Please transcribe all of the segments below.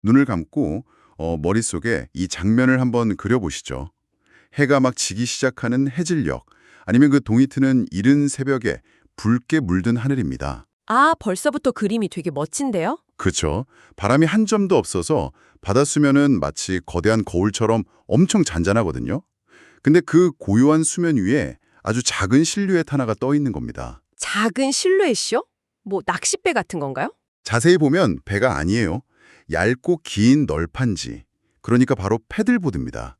눈을 감고 머릿속에 이 장면을 한번 그려보시죠. 해가 막 지기 시작하는 해질녘, 아니면 그 동이 트는 이른 새벽에 붉게 물든 하늘입니다. 아, 벌써부터 그림이 되게 멋진데요? 그렇죠. 바람이 한 점도 없어서 바다 수면은 마치 거대한 거울처럼 엄청 잔잔하거든요. 근데 그 고요한 수면 위에 아주 작은 실루엣 하나가 떠 있는 겁니다. 작은 실루엣이요? 뭐 낚싯배 같은 건가요? 자세히 보면 배가 아니에요. 얇고 긴 널판지. 그러니까 바로 패들보드입니다.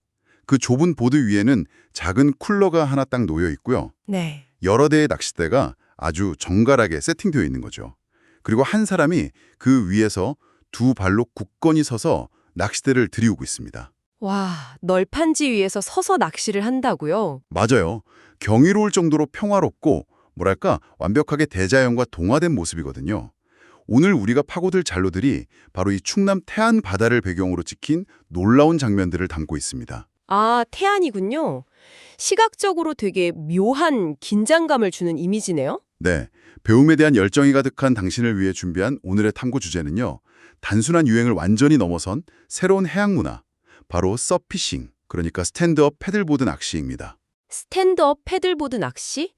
그 좁은 보드 위에는 작은 쿨러가 하나 딱 놓여 있고요. 네. 여러 대의 낚싯대가 아주 정갈하게 세팅되어 있는 거죠. 그리고 한 사람이 그 위에서 두 발로 굳건히 서서 낚싯대를 들이우고 있습니다. 와, 널판지 위에서 서서 낚시를 한다고요? 맞아요. 경이로울 정도로 평화롭고 뭐랄까 완벽하게 대자연과 동화된 모습이거든요. 오늘 우리가 파고들 잔로들이 바로 이 충남 태안 바다를 배경으로 찍힌 놀라운 장면들을 담고 있습니다. 아, 태안이군요. 시각적으로 되게 묘한 긴장감을 주는 이미지네요? 네, 배움에 대한 열정이 가득한 당신을 위해 준비한 오늘의 탐구 주제는요. 단순한 유행을 완전히 넘어선 새로운 해양 문화, 바로 서피싱, 그러니까 스탠드업 패들보드 낚시입니다. 스탠드업 패들보드 낚시?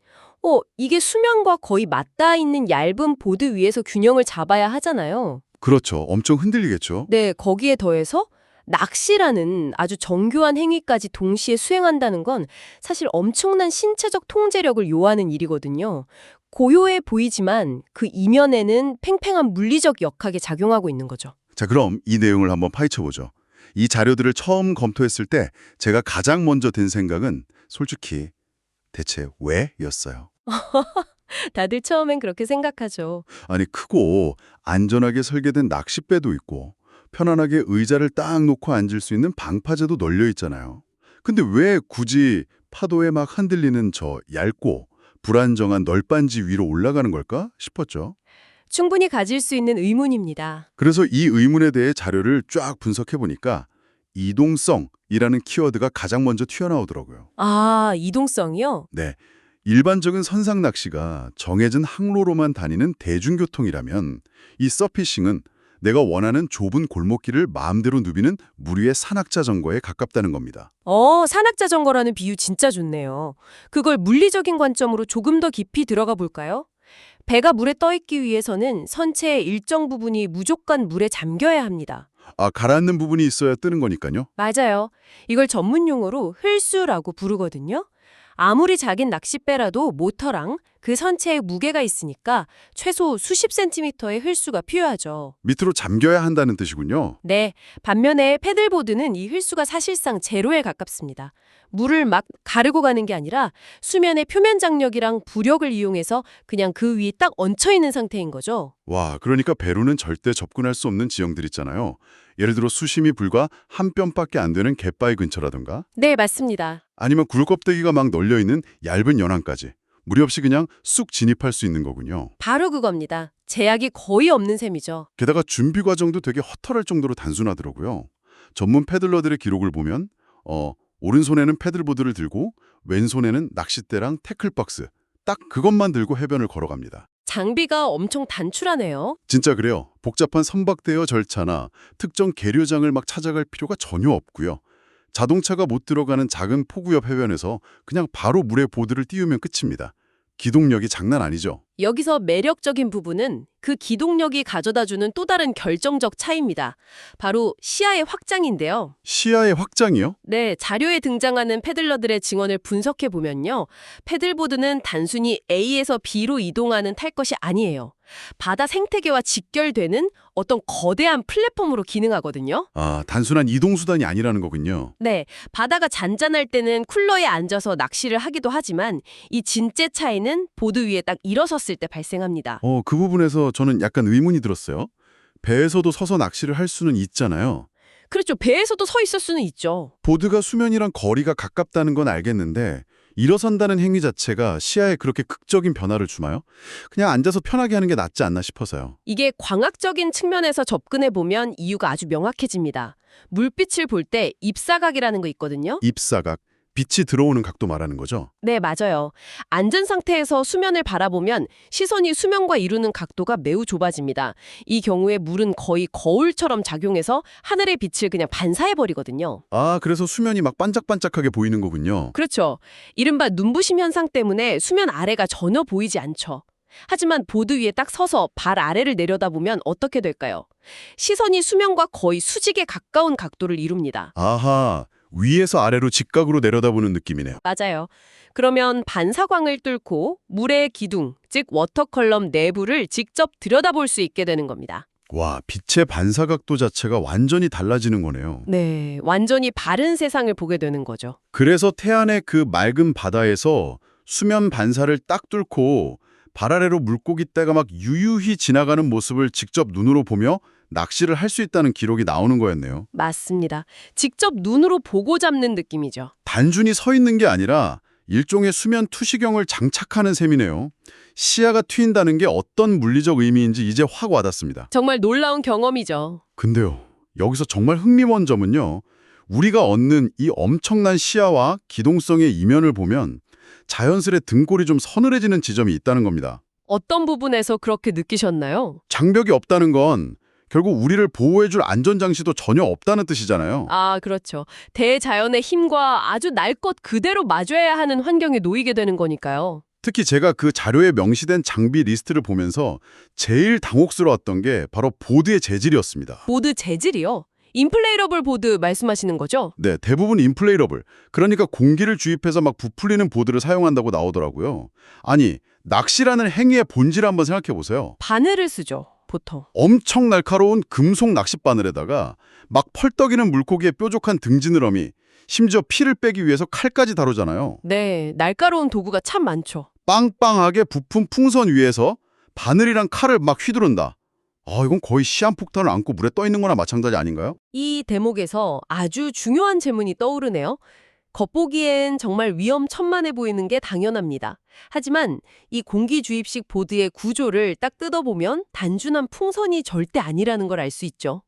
이게 수면과 거의 맞닿아 있는 얇은 보드 위에서 균형을 잡아야 하잖아요. 그렇죠. 엄청 흔들리겠죠. 네, 거기에 더해서 낚시라는 아주 정교한 행위까지 동시에 수행한다는 건 사실 엄청난 신체적 통제력을 요하는 일이거든요. 고요해 보이지만 그 이면에는 팽팽한 물리적 역학이 작용하고 있는 거죠. 자, 그럼 이 내용을 한번 파헤쳐보죠. 이 자료들을 처음 검토했을 때 제가 가장 먼저 든 생각은 솔직히 대체 왜? 였어요. 다들 처음엔 그렇게 생각하죠. 아니, 크고 안전하게 설계된 낚싯배도 있고 편안하게 의자를 딱 놓고 앉을 수 있는 방파제도 널려 있잖아요. 근데 왜 굳이 파도에 막 흔들리는 저 얇고 불안정한 널빤지 위로 올라가는 걸까 싶었죠. 충분히 가질 수 있는 의문입니다. 그래서 이 의문에 대해 자료를 쫙 분석해 보니까 이동성이라는 키워드가 가장 먼저 튀어나오더라고요. 아, 이동성이요? 네. 일반적인 선상 낚시가 정해진 항로로만 다니는 대중교통이라면 이 서피싱은 내가 원하는 좁은 골목길을 마음대로 누비는 물 위의 산악자전거에 가깝다는 겁니다. 산악자전거라는 비유 진짜 좋네요. 그걸 물리적인 관점으로 조금 더 깊이 들어가 볼까요? 배가 물에 떠 있기 위해서는 선체의 일정 부분이 무조건 물에 잠겨야 합니다. 아, 가라앉는 부분이 있어야 뜨는 거니까요. 맞아요. 이걸 전문 용어로 흘수라고 부르거든요. 아무리 작은 낚싯배라도 모터랑 그 선체에 무게가 있으니까 최소 수십 센티미터의 흘수가 필요하죠. 밑으로 잠겨야 한다는 뜻이군요. 네, 반면에 패들보드는 이 흘수가 사실상 제로에 가깝습니다. 물을 막 가르고 가는 게 아니라 수면의 표면 장력이랑 부력을 이용해서 그냥 그 위에 딱 얹혀 있는 상태인 거죠. 와, 그러니까 배로는 절대 접근할 수 없는 지형들 있잖아요. 예를 들어 수심이 불과 한 뼘밖에 안 되는 갯바위 근처라든가 네, 맞습니다. 아니면 굴껍데기가 막 널려있는 얇은 연안까지 무리 없이 그냥 쑥 진입할 수 있는 거군요. 바로 그겁니다. 제약이 거의 없는 셈이죠. 게다가 준비 과정도 되게 허탈할 정도로 단순하더라고요. 전문 패들러들의 기록을 보면 오른손에는 패들보드를 들고 왼손에는 낚싯대랑 태클박스 딱 그것만 들고 해변을 걸어갑니다. 장비가 엄청 단출하네요. 진짜 그래요. 복잡한 선박대여 절차나 특정 계류장을 막 찾아갈 필요가 전혀 없고요. 자동차가 못 들어가는 작은 포구 옆 해변에서 그냥 바로 물에 보드를 띄우면 끝입니다. 기동력이 장난 아니죠. 여기서 매력적인 부분은 그 기동력이 가져다주는 또 다른 결정적 차이입니다. 바로 시야의 확장인데요. 시야의 확장이요? 네, 자료에 등장하는 패들러들의 증언을 분석해 보면요. 패들보드는 단순히 A에서 B로 이동하는 탈 것이 아니에요. 바다 생태계와 직결되는 어떤 거대한 플랫폼으로 기능하거든요. 아, 단순한 이동수단이 아니라는 거군요. 네, 바다가 잔잔할 때는 쿨러에 앉아서 낚시를 하기도 하지만 이 진짜 차이는 보드 위에 딱 일어섰을 때 발생합니다. 그 부분에서 저는 약간 의문이 들었어요. 배에서도 서서 낚시를 할 수는 있잖아요. 그렇죠. 배에서도 서 있을 수는 있죠. 보드가 수면이랑 거리가 가깝다는 건 알겠는데 일어선다는 행위 자체가 시야에 그렇게 극적인 변화를 주나요? 그냥 앉아서 편하게 하는 게 낫지 않나 싶어서요. 이게 광학적인 측면에서 접근해 보면 이유가 아주 명확해집니다. 물빛을 볼 때 입사각이라는 거 있거든요. 입사각, 빛이 들어오는 각도 말하는 거죠? 네, 맞아요. 앉은 상태에서 수면을 바라보면 시선이 수면과 이루는 각도가 매우 좁아집니다. 이 경우에 물은 거의 거울처럼 작용해서 하늘의 빛을 그냥 반사해버리거든요. 아, 그래서 수면이 막 반짝반짝하게 보이는 거군요. 그렇죠. 이른바 눈부심 현상 때문에 수면 아래가 전혀 보이지 않죠. 하지만 보드 위에 딱 서서 발 아래를 내려다보면 어떻게 될까요? 시선이 수면과 거의 수직에 가까운 각도를 이룹니다. 아하, 위에서 아래로 직각으로 내려다보는 느낌이네요. 맞아요. 그러면 반사광을 뚫고 물의 기둥, 즉 워터컬럼 내부를 직접 들여다볼 수 있게 되는 겁니다. 와, 빛의 반사 각도 자체가 완전히 달라지는 거네요. 네, 완전히 바른 세상을 보게 되는 거죠. 그래서 태안의 그 맑은 바다에서 수면 반사를 딱 뚫고 발 아래로 물고기 떼가 막 유유히 지나가는 모습을 직접 눈으로 보며 낚시를 할 수 있다는 기록이 나오는 거였네요. 맞습니다. 직접 눈으로 보고 잡는 느낌이죠. 단순히 서 있는 게 아니라 일종의 수면 투시경을 장착하는 셈이네요. 시야가 트인다는 게 어떤 물리적 의미인지 이제 확 와닿습니다. 정말 놀라운 경험이죠. 근데요, 여기서 정말 흥미로운 점은요. 우리가 얻는 이 엄청난 시야와 기동성의 이면을 보면 자연스레 등골이 좀 서늘해지는 지점이 있다는 겁니다. 어떤 부분에서 그렇게 느끼셨나요? 장벽이 없다는 건 결국 우리를 보호해줄 안전장치도 전혀 없다는 뜻이잖아요. 아, 그렇죠. 대자연의 힘과 아주 날 것 그대로 마주해야 하는 환경에 놓이게 되는 거니까요. 특히 제가 그 자료에 명시된 장비 리스트를 보면서 제일 당혹스러웠던 게 바로 보드의 재질이었습니다. 보드 재질이요? 인플레이러블 보드 말씀하시는 거죠? 네, 대부분 인플레이러블, 그러니까 공기를 주입해서 막 부풀리는 보드를 사용한다고 나오더라고요. 아니, 낚시라는 행위의 본질 한번 생각해 보세요. 바늘을 쓰죠, 보통. 엄청 날카로운 금속 낚싯바늘에다가 막 펄떡이는 물고기의 뾰족한 등지느러미, 심지어 피를 빼기 위해서 칼까지 다루잖아요. 네, 날카로운 도구가 참 많죠. 빵빵하게 부푼 풍선 위에서 바늘이랑 칼을 막 휘두른다. 아, 이건 거의 시한폭탄을 안고 물에 떠 있는 거나 마찬가지 아닌가요? 이 대목에서 아주 중요한 질문이 떠오르네요. 겉보기엔 정말 위험천만해 보이는 게 당연합니다. 하지만 이 공기 주입식 보드의 구조를 딱 뜯어보면 단순한 풍선이 절대 아니라는 걸 알 수 있죠.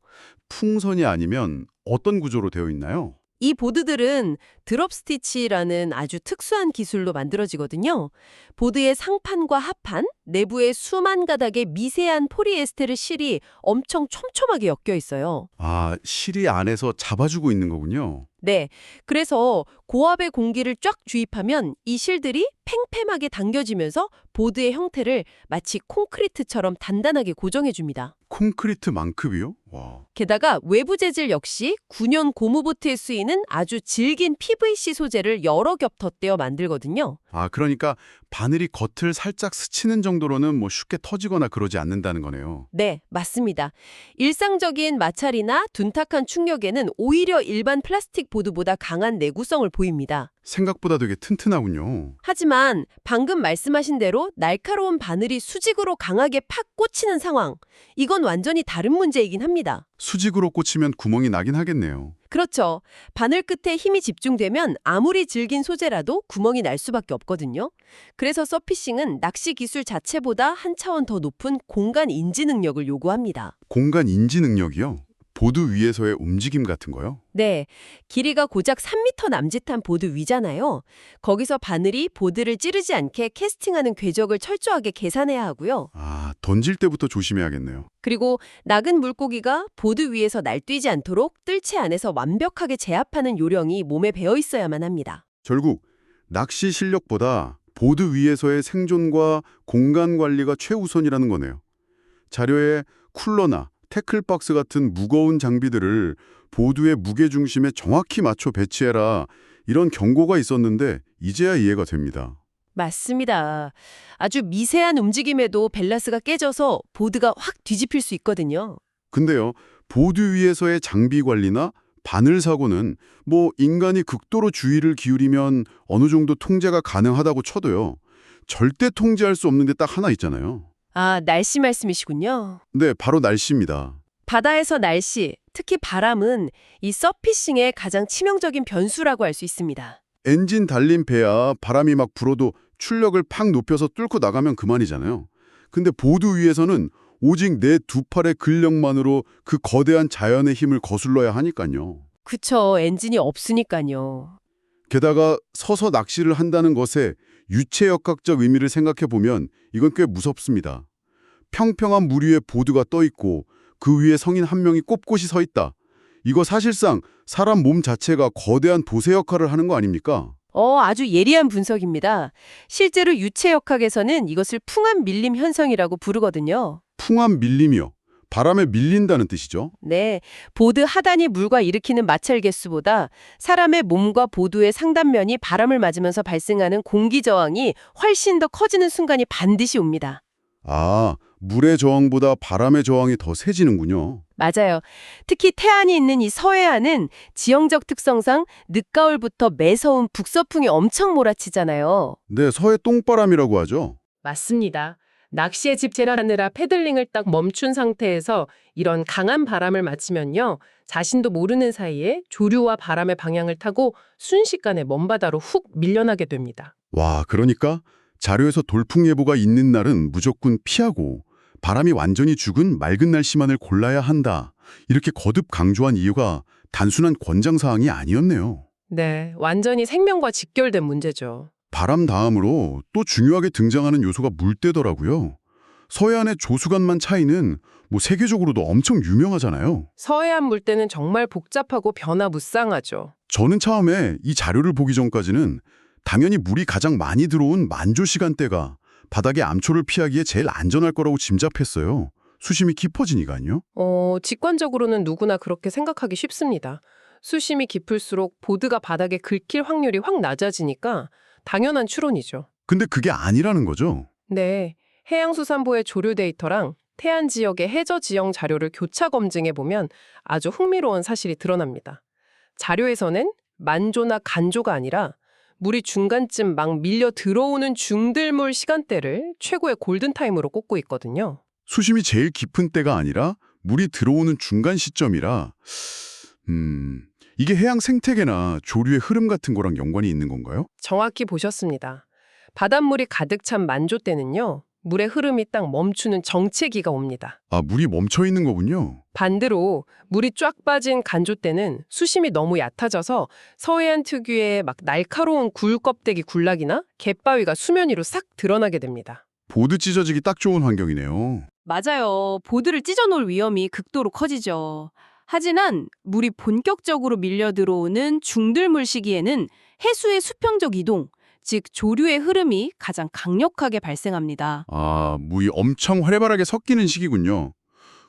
풍선이 아니면 어떤 구조로 되어 있나요? 이 보드들은 드롭 스티치라는 아주 특수한 기술로 만들어지거든요. 보드의 상판과 하판, 내부에 수만 가닥의 미세한 포리에스테르 실이 엄청 촘촘하게 엮여 있어요. 아, 실이 안에서 잡아주고 있는 거군요. 네, 그래서 고압의 공기를 쫙 주입하면 이 실들이 팽팽하게 당겨지면서 보드의 형태를 마치 콘크리트처럼 단단하게 고정해줍니다. 콘크리트만큼이요? 와. 게다가 외부 재질 역시 9년 고무보트에 쓰이는 아주 질긴 PVC 소재를 여러 겹 덧대어 만들거든요. 아, 그러니까 바늘이 겉을 살짝 스치는 정도로는 뭐 쉽게 터지거나 그러지 않는다는 거네요. 네, 맞습니다. 일상적인 마찰이나 둔탁한 충격에는 오히려 일반 플라스틱 보드보다 강한 내구성을 보입니다. 생각보다 되게 튼튼하군요. 하지만 방금 말씀하신 대로 날카로운 바늘이 수직으로 강하게 팍 꽂히는 상황, 이건 완전히 다른 문제이긴 합니다. 수직으로 꽂히면 구멍이 나긴 하겠네요. 그렇죠. 바늘 끝에 힘이 집중되면 아무리 질긴 소재라도 구멍이 날 수밖에 없거든요. 그래서 서피싱은 낚시 기술 자체보다 한 차원 더 높은 공간 인지 능력을 요구합니다. 공간 인지 능력이요? 보드 위에서의 움직임 같은 거요? 네, 길이가 고작 3m 남짓한 보드 위잖아요. 거기서 바늘이 보드를 찌르지 않게 캐스팅하는 궤적을 철저하게 계산해야 하고요. 아, 던질 때부터 조심해야겠네요. 그리고 낙은 물고기가 보드 위에서 날뛰지 않도록 뜰채 안에서 완벽하게 제압하는 요령이 몸에 배어 있어야만 합니다. 결국 낚시 실력보다 보드 위에서의 생존과 공간 관리가 최우선이라는 거네요. 자료에 쿨러나 태클박스 같은 무거운 장비들을 보드의 무게중심에 정확히 맞춰 배치해라, 이런 경고가 있었는데 이제야 이해가 됩니다. 맞습니다. 아주 미세한 움직임에도 밸런스가 깨져서 보드가 확 뒤집힐 수 있거든요. 근데요, 보드 위에서의 장비 관리나 바늘 사고는 뭐 인간이 극도로 주의를 기울이면 어느 정도 통제가 가능하다고 쳐도요, 절대 통제할 수 없는 게 딱 하나 있잖아요. 아, 날씨 말씀이시군요. 네, 바로 날씨입니다. 바다에서 날씨, 특히 바람은 이 서피싱의 가장 치명적인 변수라고 할 수 있습니다. 엔진 달린 배야 바람이 막 불어도 출력을 팍 높여서 뚫고 나가면 그만이잖아요. 근데 보드 위에서는 오직 내 두 팔의 근력만으로 그 거대한 자연의 힘을 거슬러야 하니까요. 그쵸, 엔진이 없으니까요. 게다가 서서 낚시를 한다는 것에 유체역학적 의미를 생각해 보면 이건 꽤 무섭습니다. 평평한 물 위에 보드가 떠 있고 그 위에 성인 한 명이 꼿꼿이 서 있다. 이거 사실상 사람 몸 자체가 거대한 도세 역할을 하는 거 아닙니까? 아주 예리한 분석입니다. 실제로 유체역학에서는 이것을 풍암 밀림 현상이라고 부르거든요. 풍암 밀림이요. 바람에 밀린다는 뜻이죠. 네, 보드 하단이 물과 일으키는 마찰 개수보다 사람의 몸과 보드의 상단면이 바람을 맞으면서 발생하는 공기 저항이 훨씬 더 커지는 순간이 반드시 옵니다. 아, 물의 저항보다 바람의 저항이 더 세지는군요. 맞아요. 특히 태안이 있는 이 서해안은 지형적 특성상 늦가을부터 매서운 북서풍이 엄청 몰아치잖아요. 네, 서해 똥바람이라고 하죠. 맞습니다. 낚시의 집제를 하느라 패들링을 딱 멈춘 상태에서 이런 강한 바람을 맞으면요. 자신도 모르는 사이에 조류와 바람의 방향을 타고 순식간에 먼바다로 훅 밀려나게 됩니다. 와, 그러니까 자료에서 돌풍 예보가 있는 날은 무조건 피하고 바람이 완전히 죽은 맑은 날씨만을 골라야 한다. 이렇게 거듭 강조한 이유가 단순한 권장사항이 아니었네요. 네, 완전히 생명과 직결된 문제죠. 바람 다음으로 또 중요하게 등장하는 요소가 물때더라고요. 서해안의 조수간만 차이는 뭐 세계적으로도 엄청 유명하잖아요. 서해안 물때는 정말 복잡하고 변화무쌍하죠. 저는 처음에 이 자료를 보기 전까지는 당연히 물이 가장 많이 들어온 만조 시간대가 바닥의 암초를 피하기에 제일 안전할 거라고 짐작했어요. 수심이 깊어지니까요. 직관적으로는 누구나 그렇게 생각하기 쉽습니다. 수심이 깊을수록 보드가 바닥에 긁힐 확률이 확 낮아지니까 당연한 추론이죠. 근데 그게 아니라는 거죠. 네, 해양수산부의 조류 데이터랑 태안 지역의 해저 지형 자료를 교차 검증해보면 아주 흥미로운 사실이 드러납니다. 자료에서는 만조나 간조가 아니라 물이 중간쯤 막 밀려 들어오는 중들물 시간대를 최고의 골든타임으로 꼽고 있거든요. 수심이 제일 깊은 때가 아니라 물이 들어오는 중간 시점이라 이게 해양 생태계나 조류의 흐름 같은 거랑 연관이 있는 건가요? 정확히 보셨습니다. 바닷물이 가득 찬 만조 때는요. 물의 흐름이 딱 멈추는 정체기가 옵니다. 아, 물이 멈춰 있는 거군요. 반대로 물이 쫙 빠진 간조 때는 수심이 너무 얕아져서 서해안 특유의 막 날카로운 굴 껍데기 군락이나 갯바위가 수면 위로 싹 드러나게 됩니다. 보드 찢어지기 딱 좋은 환경이네요. 맞아요. 보드를 찢어놓을 위험이 극도로 커지죠. 하지만 물이 본격적으로 밀려 들어오는 중들물 시기에는 해수의 수평적 이동, 즉 조류의 흐름이 가장 강력하게 발생합니다. 아, 물이 엄청 활발하게 섞이는 시기군요.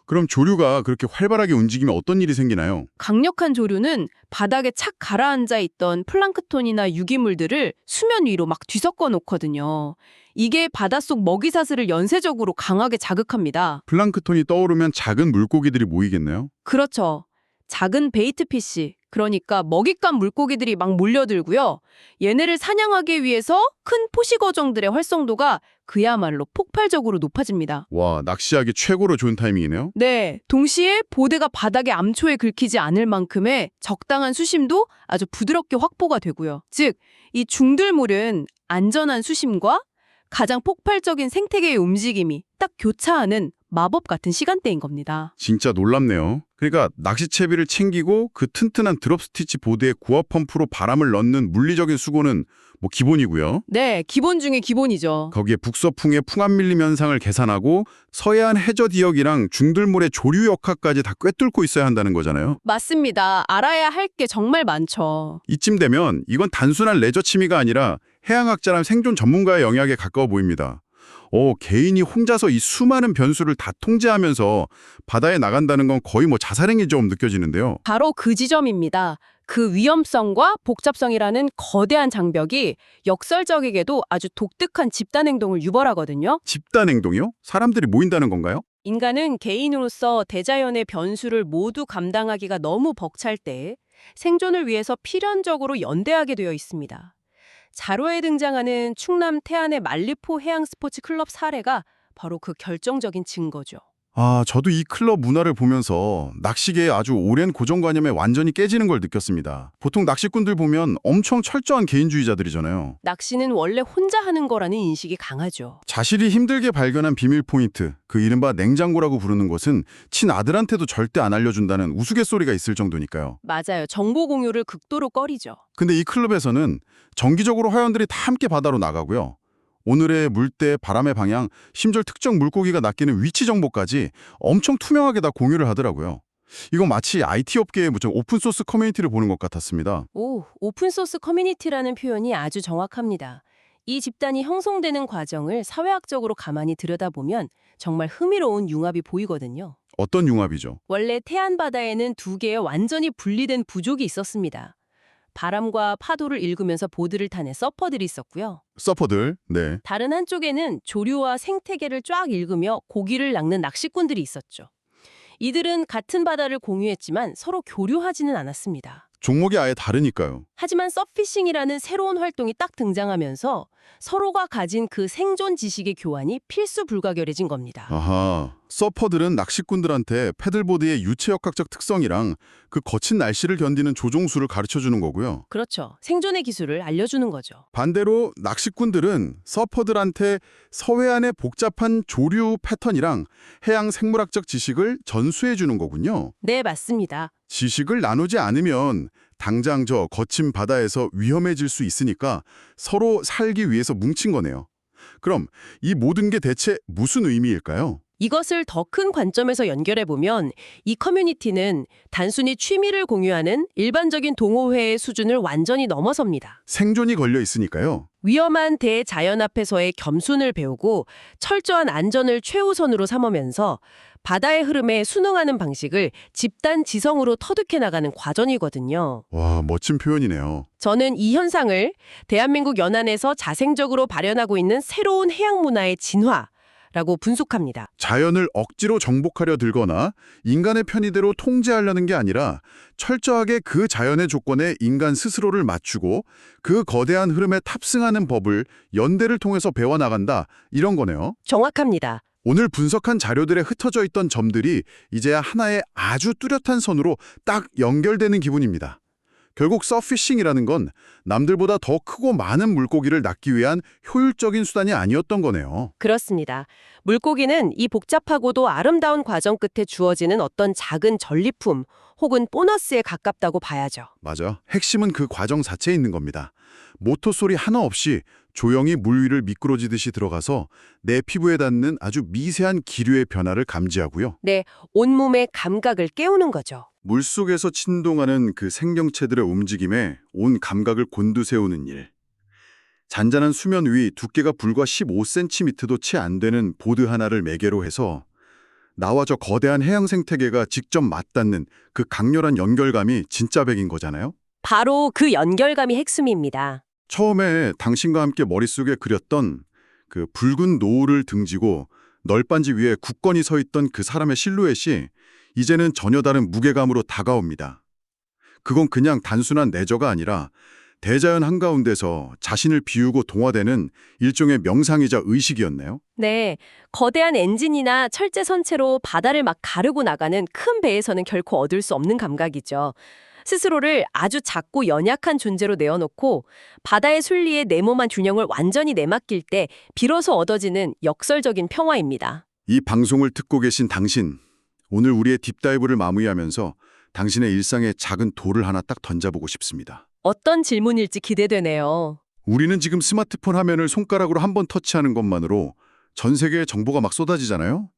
그럼 조류가 그렇게 활발하게 움직이면 어떤 일이 생기나요? 강력한 조류는 바닥에 착 가라앉아 있던 플랑크톤이나 유기물들을 수면 위로 막 뒤섞어 놓거든요. 이게 바닷속 먹이사슬을 연쇄적으로 강하게 자극합니다. 플랑크톤이 떠오르면 작은 물고기들이 모이겠네요? 그렇죠. 작은 베이트피쉬, 그러니까 먹잇감 물고기들이 막 몰려들고요. 얘네를 사냥하기 위해서 큰 포식어종들의 활성도가 그야말로 폭발적으로 높아집니다. 와, 낚시하기 최고로 좋은 타이밍이네요? 네, 동시에 보드가 바닥에 암초에 긁히지 않을 만큼의 적당한 수심도 아주 부드럽게 확보가 되고요. 즉, 이 중들물은 안전한 수심과 가장 폭발적인 생태계의 움직임이 딱 교차하는 마법 같은 시간대인 겁니다. 진짜 놀랍네요. 그러니까 낚시채비를 챙기고 그 튼튼한 드롭 스티치 보드에 구화 펌프로 바람을 넣는 물리적인 수고는 뭐 기본이고요. 네, 기본 중에 기본이죠. 거기에 북서풍의 풍암 밀림 현상을 계산하고 서해안 해저 지역이랑 중들물의 조류 역학까지 다 꿰뚫고 있어야 한다는 거잖아요. 맞습니다. 알아야 할 게 정말 많죠. 이쯤 되면 이건 단순한 레저 취미가 아니라 해양학자랑 생존 전문가의 영역에 가까워 보입니다. 개인이 혼자서 이 수많은 변수를 다 통제하면서 바다에 나간다는 건 거의 뭐 자살행위 좀 느껴지는데요. 바로 그 지점입니다. 그 위험성과 복잡성이라는 거대한 장벽이 역설적이게도 아주 독특한 집단 행동을 유발하거든요. 집단 행동이요? 사람들이 모인다는 건가요? 인간은 개인으로서 대자연의 변수를 모두 감당하기가 너무 벅찰 때 생존을 위해서 필연적으로 연대하게 되어 있습니다. 자료에 등장하는 충남 태안의 말리포 해양 스포츠 클럽 사례가 바로 그 결정적인 증거죠. 저도 이 클럽 문화를 보면서 낚시계의 아주 오랜 고정관념에 완전히 깨지는 걸 느꼈습니다. 보통 낚시꾼들 보면 엄청 철저한 개인주의자들이잖아요. 낚시는 원래 혼자 하는 거라는 인식이 강하죠. 자신이 힘들게 발견한 비밀 포인트, 그 이른바 냉장고라고 부르는 것은 친아들한테도 절대 안 알려준다는 우스갯소리가 있을 정도니까요. 맞아요. 정보 공유를 극도로 꺼리죠. 근데 이 클럽에서는 정기적으로 회원들이 다 함께 바다로 나가고요. 오늘의 물때, 바람의 방향, 심지어 특정 물고기가 낚이는 위치 정보까지 엄청 투명하게 다 공유를 하더라고요. 이거 마치 IT 업계의 무슨 오픈소스 커뮤니티를 보는 것 같았습니다. 오픈소스 커뮤니티라는 표현이 아주 정확합니다. 이 집단이 형성되는 과정을 사회학적으로 가만히 들여다보면 정말 흥미로운 융합이 보이거든요. 어떤 융합이죠? 원래 태안바다에는 두 개의 완전히 분리된 부족이 있었습니다. 바람과 파도를 읽으면서 보드를 타는 서퍼들이 있었고요. 서퍼들, 네. 다른 한쪽에는 조류와 생태계를 쫙 읽으며 고기를 낚는 낚시꾼들이 있었죠. 이들은 같은 바다를 공유했지만 서로 교류하지는 않았습니다. 종목이 아예 다르니까요. 하지만 서피싱이라는 새로운 활동이 딱 등장하면서 서로가 가진 그 생존 지식의 교환이 필수 불가결해진 겁니다. 아하, 서퍼들은 낚시꾼들한테 패들보드의 유체역학적 특성이랑 그 거친 날씨를 견디는 조종수를 가르쳐주는 거고요. 그렇죠. 생존의 기술을 알려주는 거죠. 반대로 낚시꾼들은 서퍼들한테 서해안의 복잡한 조류 패턴이랑 해양 생물학적 지식을 전수해 주는 거군요. 네, 맞습니다. 지식을 나누지 않으면 당장 저 거친 바다에서 위험해질 수 있으니까 서로 살기 위해서 뭉친 거네요. 그럼 이 모든 게 대체 무슨 의미일까요? 이것을 더 큰 관점에서 연결해보면 이 커뮤니티는 단순히 취미를 공유하는 일반적인 동호회의 수준을 완전히 넘어섭니다. 생존이 걸려 있으니까요. 위험한 대자연 앞에서의 겸손을 배우고 철저한 안전을 최우선으로 삼으면서 바다의 흐름에 순응하는 방식을 집단 지성으로 터득해 나가는 과정이거든요. 와, 멋진 표현이네요. 저는 이 현상을 대한민국 연안에서 자생적으로 발현하고 있는 새로운 해양 문화의 진화라고 분석합니다. 자연을 억지로 정복하려 들거나 인간의 편의대로 통제하려는 게 아니라 철저하게 그 자연의 조건에 인간 스스로를 맞추고 그 거대한 흐름에 탑승하는 법을 연대를 통해서 배워나간다, 이런 거네요. 정확합니다. 오늘 분석한 자료들에 흩어져 있던 점들이 이제야 하나의 아주 뚜렷한 선으로 딱 연결되는 기분입니다. 결국 서피싱이라는 건 남들보다 더 크고 많은 물고기를 낚기 위한 효율적인 수단이 아니었던 거네요. 그렇습니다. 물고기는 이 복잡하고도 아름다운 과정 끝에 주어지는 어떤 작은 전리품 혹은 보너스에 가깝다고 봐야죠. 맞아. 핵심은 그 과정 자체에 있는 겁니다. 모터 소리 하나 없이 조용히 물 위를 미끄러지듯이 들어가서 내 피부에 닿는 아주 미세한 기류의 변화를 감지하고요. 네, 온몸의 감각을 깨우는 거죠. 물속에서 진동하는 그 생명체들의 움직임에 온 감각을 곤두세우는 일. 잔잔한 수면 위 두께가 불과 15cm도 채 안 되는 보드 하나를 매개로 해서 나와 저 거대한 해양 생태계가 직접 맞닿는 그 강렬한 연결감이 진짜 백인 거잖아요. 바로 그 연결감이 핵심입니다. 처음에 당신과 함께 머릿속에 그렸던 그 붉은 노을을 등지고 널빤지 위에 굳건히 서 있던 그 사람의 실루엣이 이제는 전혀 다른 무게감으로 다가옵니다. 그건 그냥 단순한 내저가 아니라 대자연 한가운데서 자신을 비우고 동화되는 일종의 명상이자 의식이었네요. 네, 거대한 엔진이나 철제 선체로 바다를 막 가르고 나가는 큰 배에서는 결코 얻을 수 없는 감각이죠. 스스로를 아주 작고 연약한 존재로 내어놓고 바다의 순리에 내 몸한 균형을 완전히 내맡길 때 비로소 얻어지는 역설적인 평화입니다. 이 방송을 듣고 계신 당신, 오늘 우리의 딥다이브를 마무리하면서 당신의 일상에 작은 돌을 하나 딱 던져보고 싶습니다. 어떤 질문일지 기대되네요. 우리는 지금 스마트폰 화면을 손가락으로 한 번 터치하는 것만으로 전 세계의 정보가 막 쏟아지잖아요.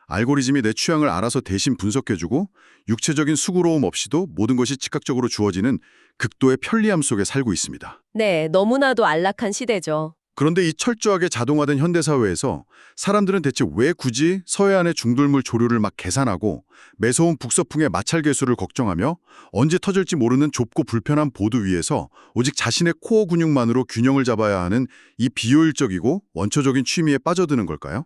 알고리즘이 내 취향을 알아서 대신 분석해주고 육체적인 수고로움 없이도 모든 것이 즉각적으로 주어지는 극도의 편리함 속에 살고 있습니다. 네, 너무나도 안락한 시대죠. 그런데 이 철저하게 자동화된 현대사회에서 사람들은 대체 왜 굳이 서해안의 중돌물 조류를 막 계산하고 매서운 북서풍의 마찰 개수를 걱정하며 언제 터질지 모르는 좁고 불편한 보드 위에서 오직 자신의 코어 근육만으로 균형을 잡아야 하는 이 비효율적이고 원초적인 취미에 빠져드는 걸까요?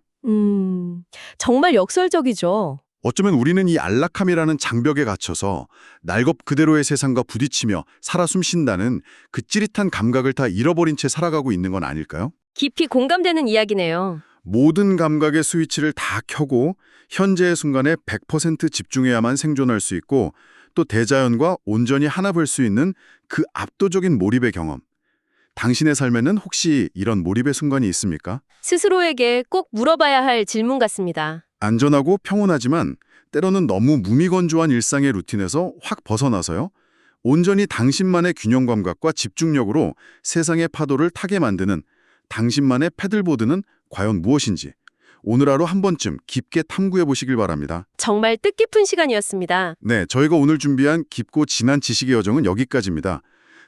정말 역설적이죠. 어쩌면 우리는 이 안락함이라는 장벽에 갇혀서 날것 그대로의 세상과 부딪히며 살아 숨쉰다는 그 찌릿한 감각을 다 잃어버린 채 살아가고 있는 건 아닐까요? 깊이 공감되는 이야기네요. 모든 감각의 스위치를 다 켜고 현재의 순간에 100% 집중해야만 생존할 수 있고 또 대자연과 온전히 하나 볼 수 있는 그 압도적인 몰입의 경험. 당신의 삶에는 혹시 이런 몰입의 순간이 있습니까? 스스로에게 꼭 물어봐야 할 질문 같습니다. 안전하고 평온하지만 때로는 너무 무미건조한 일상의 루틴에서 확 벗어나서요. 온전히 당신만의 균형 감각과 집중력으로 세상의 파도를 타게 만드는 당신만의 패들보드는 과연 무엇인지 오늘 하루 한 번쯤 깊게 탐구해 보시길 바랍니다. 정말 뜻깊은 시간이었습니다. 네, 저희가 오늘 준비한 깊고 진한 지식의 여정은 여기까지입니다.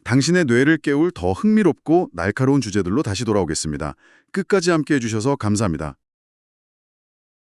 당신의 뇌를 깨울 더 흥미롭고 날카로운 주제들로 다시 돌아오겠습니다. 끝까지 함께해 주셔서 감사합니다.